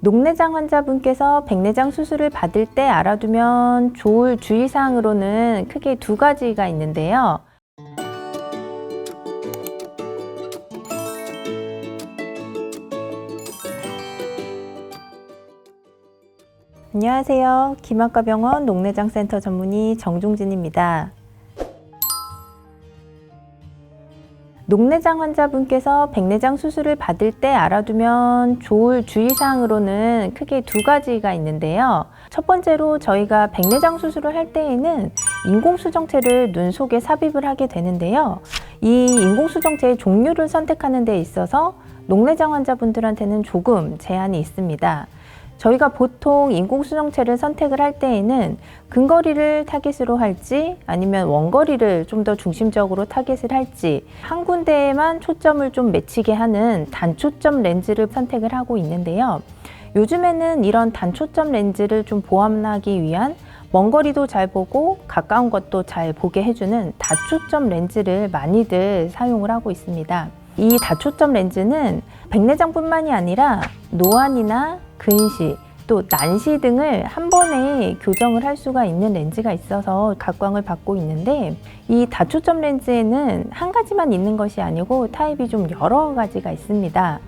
녹내장 환자분께서 백내장 수술을 받을 때 알아두면 좋을 주의사항으로는 크게 두 가지가 있는데요. 안녕하세요. 김학과병원 녹내장센터 전문의 정종진입니다. 녹내장 환자분께서 백내장 수술을 받을 때 알아두면 좋을 주의사항으로는 크게 두 가지가 있는데요. 첫 번째로 저희가 백내장 수술을 할 때에는 인공수정체를 눈 속에 삽입을 하게 되는데요. 이 인공수정체의 종류를 선택하는 데 있어서 녹내장 환자분들한테는 조금 제한이 있습니다. 저희가 보통 인공수정체를 선택을 할 때에는 근거리를 타깃으로 할지 아니면 원거리를 좀 더 중심적으로 타깃을 할지 한 군데에만 초점을 좀 맺히게 하는 단초점 렌즈를 선택을 하고 있는데요. 요즘에는 이런 단초점 렌즈를 좀 보완하기 위한 먼 거리도 잘 보고 가까운 것도 잘 보게 해주는 다초점 렌즈를 많이들 사용을 하고 있습니다. 이 다초점 렌즈는 백내장뿐만이 아니라 노안이나 근시, 또 난시 등을 한 번에 교정을 할 수가 있는 렌즈가 있어서 각광을 받고 있는데, 이 다초점 렌즈에는 한 가지만 있는 것이 아니고 타입이 좀 여러 가지가 있습니다.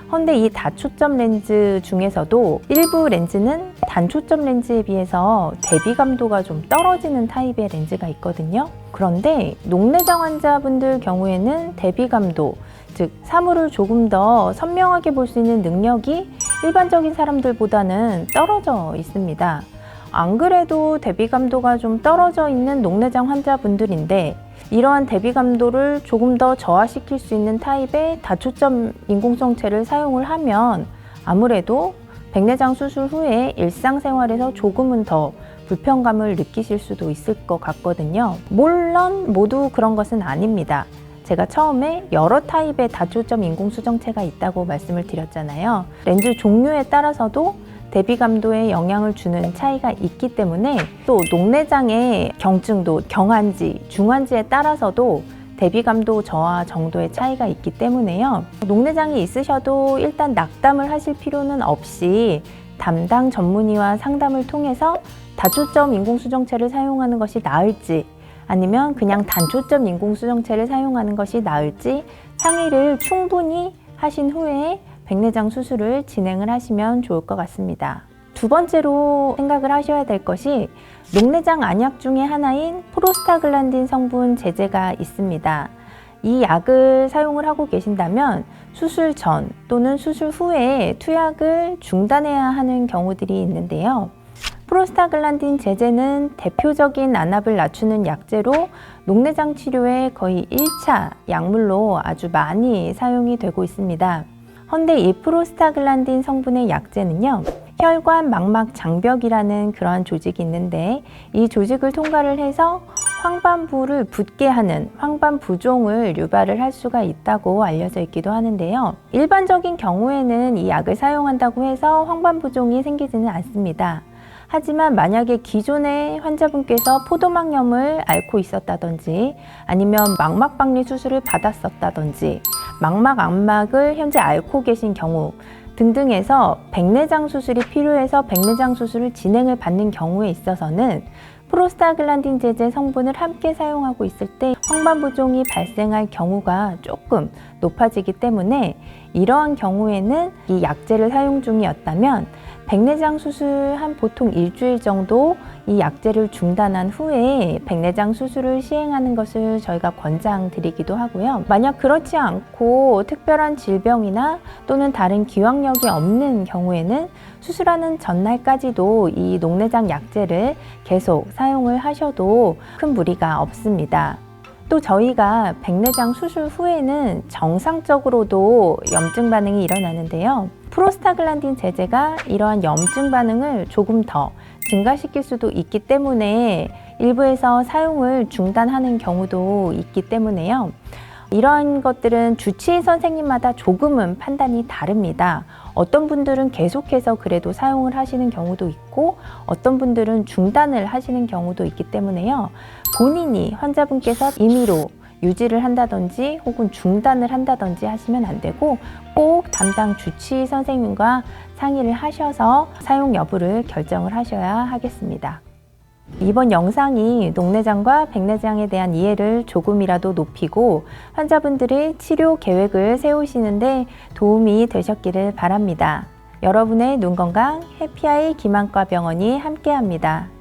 그런데 이 다초점 렌즈 중에서도 일부 렌즈는 단초점 렌즈에 비해서 대비감도가 좀 떨어지는 타입의 렌즈가 있거든요. 그런데 녹내장 환자분들 경우에는 대비감도, 즉 사물을 조금 더 선명하게 볼 수 있는 능력이 일반적인 사람들보다는 떨어져 있습니다. 안 그래도 대비감도가 좀 떨어져 있는 녹내장 환자분들인데 이러한 대비감도를 조금 더 저하시킬 수 있는 타입의 다초점 인공수정체를 사용을 하면 아무래도 백내장 수술 후에 일상생활에서 조금은 더 불편감을 느끼실 수도 있을 것 같거든요. 물론 모두 그런 것은 아닙니다. 제가 처음에 여러 타입의 다초점 인공수정체가 있다고 말씀을 드렸잖아요. 렌즈 종류에 따라서도 대비감도에 영향을 주는 차이가 있기 때문에 또 녹내장의 경증도, 경한지, 중한지에 따라서도 대비감도 저하 정도의 차이가 있기 때문에요. 녹내장이 있으셔도 일단 낙담을 하실 필요는 없이 담당 전문의와 상담을 통해서 다초점 인공수정체를 사용하는 것이 나을지 아니면 그냥 단초점 인공수정체를 사용하는 것이 나을지 상의를 충분히 하신 후에 백내장 수술을 진행을 하시면 좋을 것 같습니다. 두 번째로 생각을 하셔야 될 것이 녹내장 안약 중에 하나인 프로스타글란딘 성분 제제가 있습니다. 이 약을 사용을 하고 계신다면 수술 전 또는 수술 후에 투약을 중단해야 하는 경우들이 있는데요. 프로스타글란딘 제제는 대표적인 안압을 낮추는 약제로 녹내장 치료에 거의 1차 약물로 아주 많이 사용이 되고 있습니다. 그런데 이 프로스타글란딘 성분의 약제는요, 혈관 망막 장벽이라는 그러한 조직이 있는데 이 조직을 통과를 해서 황반부를 붓게 하는 황반부종을 유발을 할 수가 있다고 알려져 있기도 하는데요. 일반적인 경우에는 이 약을 사용한다고 해서 황반부종이 생기지는 않습니다. 하지만 만약에 기존의 환자분께서 포도막염을 앓고 있었다든지 아니면 망막박리 수술을 받았었다든지 망막 압막을 현재 앓고 계신 경우 등등해서 백내장 수술이 필요해서 백내장 수술을 진행을 받는 경우에 있어서는 프로스타글란딘 제제 성분을 함께 사용하고 있을 때 황반부종이 발생할 경우가 조금 높아지기 때문에 이러한 경우에는 이 약제를 사용 중이었다면 백내장 수술 한 보통 일주일 정도 이 약제를 중단한 후에 백내장 수술을 시행하는 것을 저희가 권장드리기도 하고요. 만약 그렇지 않고 특별한 질병이나 또는 다른 기왕력이 없는 경우에는 수술하는 전날까지도 이 녹내장 약제를 계속 사용을 하셔도 큰 무리가 없습니다. 또 저희가 백내장 수술 후에는 정상적으로도 염증 반응이 일어나는데요. 프로스타글란딘 제제가 이러한 염증 반응을 조금 더 증가시킬 수도 있기 때문에 일부에서 사용을 중단하는 경우도 있기 때문에요. 이러한 것들은 주치의 선생님마다 조금은 판단이 다릅니다. 어떤 분들은 계속해서 그래도 사용을 하시는 경우도 있고 어떤 분들은 중단을 하시는 경우도 있기 때문에요. 본인이 환자분께서 임의로 유지를 한다든지 혹은 중단을 한다든지 하시면 안 되고 꼭 담당 주치의 선생님과 상의를 하셔서 사용 여부를 결정을 하셔야 하겠습니다. 이번 영상이 녹내장과 백내장에 대한 이해를 조금이라도 높이고 환자분들의 치료 계획을 세우시는데 도움이 되셨기를 바랍니다. 여러분의 눈 건강 해피아이 김안과 병원이 함께합니다.